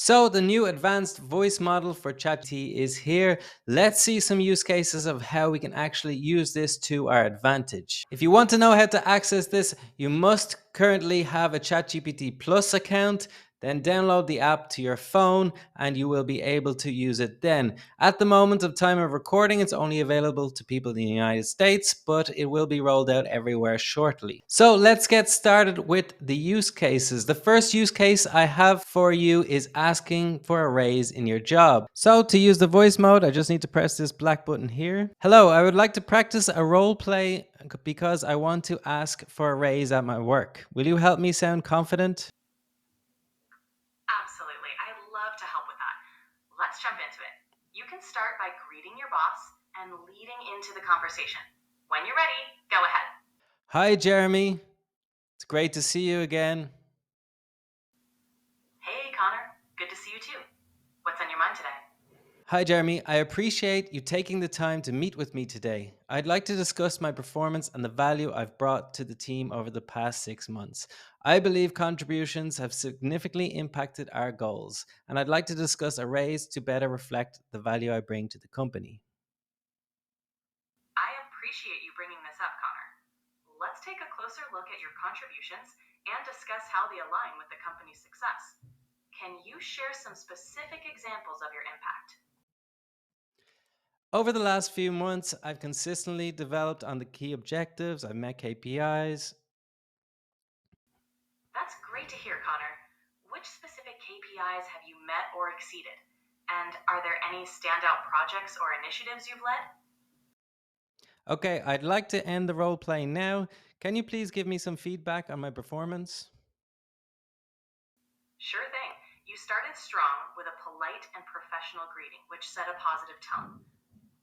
So the new advanced voice model for ChatGPT is here. Let's see some use cases of how we can actually use this to our advantage. If you want to know how to access this, you must currently have a ChatGPT Plus account. Then download the app to your phone and you will be able to use it then. At the moment of time of recording, it's only available to people in the United States, but it will be rolled out everywhere shortly. So let's get started with the use cases. The first use case I have for you is asking for a raise in your job. So to use the voice mode, I just need to press this black button here. Hello, I would like to practice a role play because I want to ask for a raise at my work. Will you help me sound confident? Absolutely. I'd love to help with that. Let's jump into it. You can start by greeting your boss and leading into the conversation. When you're ready, go ahead. Hi, Jeremy. It's great to see you again. Hey, Connor. Good to see you too. What's on your mind today? Hi, Jeremy. I appreciate you taking the time to meet with me today. I'd like to discuss my performance and the value I've brought to the team over the past 6 months. I believe contributions have significantly impacted our goals, and I'd like to discuss a raise to better reflect the value I bring to the company. I appreciate you bringing this up, Connor. Let's take a closer look at your contributions and discuss how they align with the company's success. Can you share some specific examples of your impact? Over the last few months, I've consistently developed on the key objectives, I've met KPIs. That's great to hear, Connor. Which specific KPIs have you met or exceeded? And are there any standout projects or initiatives you've led? Okay, I'd like to end the role playing now. Can you please give me some feedback on my performance? Sure thing. You started strong with a polite and professional greeting, which set a positive tone.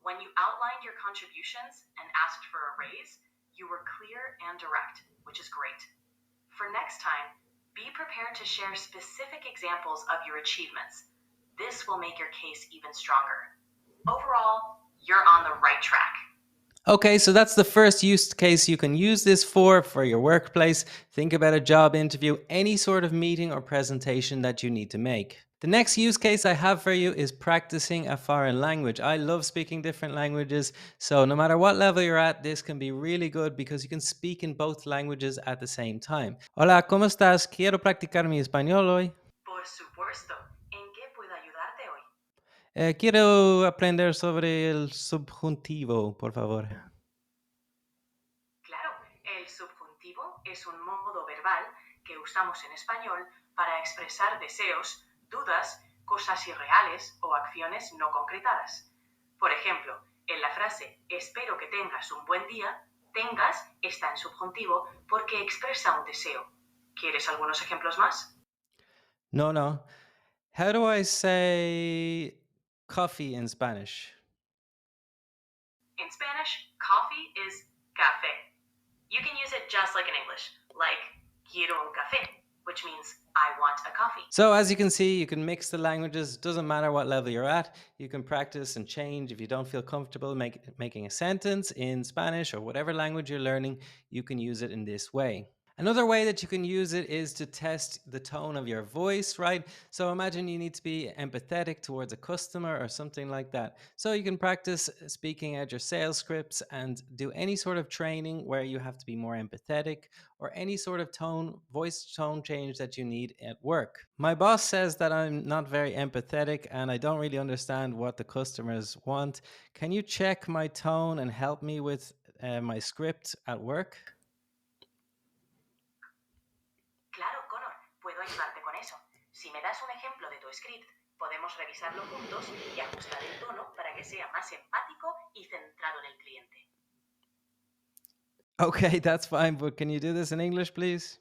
When you outlined your contributions and asked for a raise, you were clear and direct, which is great. For next time, be prepared to share specific examples of your achievements. This will make your case even stronger. Overall, you're on the right track. Okay, so that's the first use case you can use this for your workplace. Think about a job interview, any sort of meeting or presentation that you need to make. The next use case I have for you is practicing a foreign language. I love speaking different languages, so no matter what level you're at, this can be really good because you can speak in both languages at the same time. Hola, ¿cómo estás? Quiero practicar mi español hoy. Por supuesto. ¿En qué puedo ayudarte hoy? Quiero aprender sobre el subjuntivo, por favor. Claro, el subjuntivo es un modo verbal que usamos en español para expresar deseos, dudas, cosas irreales o acciones no concretadas. Por ejemplo, en la frase espero que tengas un buen día, tengas está en subjuntivo porque expresa un deseo. ¿Quieres algunos ejemplos más? No, no. How do I say coffee in Spanish? In Spanish, coffee is café. You can use it just like in English, like quiero un café, which means I want a coffee. So as you can see, you can mix the languages. Doesn't matter what level you're at. You can practice and change. If you don't feel comfortable making a sentence in Spanish or whatever language you're learning, you can use it in this way. Another way that you can use it is to test the tone of your voice, right? So imagine you need to be empathetic towards a customer or something like that. So you can practice speaking out your sales scripts and do any sort of training where you have to be more empathetic or any sort of voice tone change that you need at work. My boss says that I'm not very empathetic and I don't really understand what the customers want. Can you check my tone and help me with my script at work? Claro, Connor, puedo ayudarte con eso. Si me das un ejemplo de tu script, podemos revisarlo juntos y ajustar el tono para que sea más empático y centrado en el cliente. Okay, that's fine, but can you do this in English, please?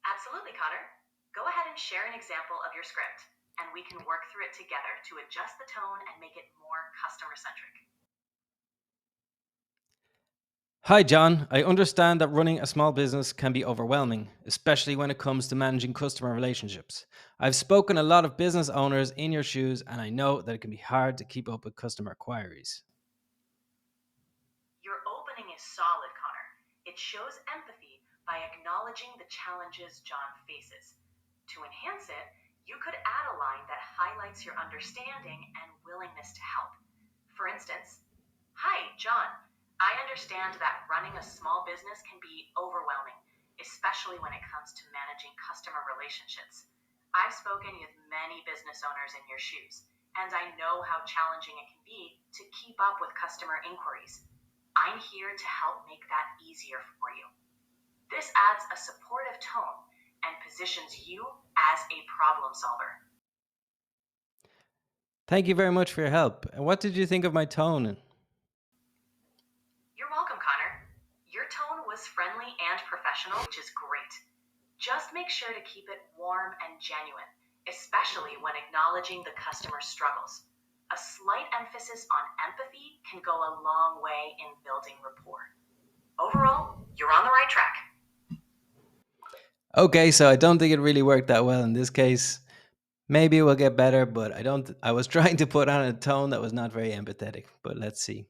Absolutely, Connor. Go ahead and share an example of your script, and we can work through it together to adjust the tone and make it more customer centric. Hi, John. I understand that running a small business can be overwhelming, especially when it comes to managing customer relationships. I've spoken to a lot of business owners in your shoes, and I know that it can be hard to keep up with customer inquiries. Your opening is solid, Connor. It shows empathy by acknowledging the challenges John faces. To enhance it, you could add a line that highlights your understanding and willingness to help. For instance, "Hi, John. I understand that running a small business can be overwhelming, especially when it comes to managing customer relationships. I've spoken with many business owners in your shoes, and I know how challenging it can be to keep up with customer inquiries. I'm here to help make that easier for you." This adds a supportive tone and positions you as a problem solver. Thank you very much for your help. And what did you think of my tone? You're welcome, Connor. Your tone was friendly and professional, which is great. Just make sure to keep it warm and genuine, especially when acknowledging the customer's struggles. A slight emphasis on empathy can go a long way in building rapport. Overall, you're on the right track. Okay, so I don't think it really worked that well in this case. Maybe it will get better, but I was trying to put on a tone that was not very empathetic, but let's see.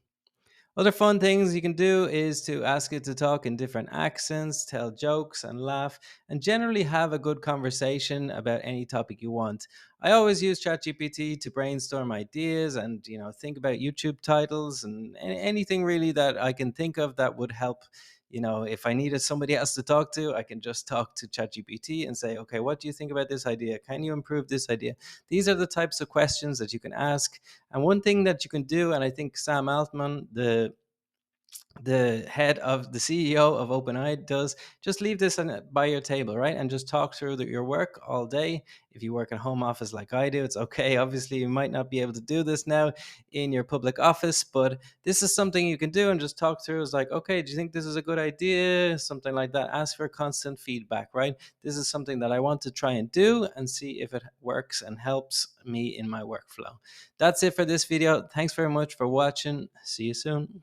Other fun things you can do is to ask it to talk in different accents, tell jokes and laugh, and generally have a good conversation about any topic you want. I always use ChatGPT to brainstorm ideas and think about YouTube titles and anything really that I can think of that would help. If I needed somebody else to talk to, I can just talk to ChatGPT and say, okay, what do you think about this idea? Can you improve this idea? These are the types of questions that you can ask. And one thing that you can do, and I think Sam Altman, the head of the CEO of OpenAI, does, just leave this by your table, right? And just talk through your work all day. If you work in home office like I do, it's okay. Obviously, you might not be able to do this now in your public office, but this is something you can do and just talk through. It's like, okay, do you think this is a good idea? Something like that. Ask for constant feedback, right? This is something that I want to try and do and see if it works and helps me in my workflow. That's it for this video. Thanks very much for watching. See you soon.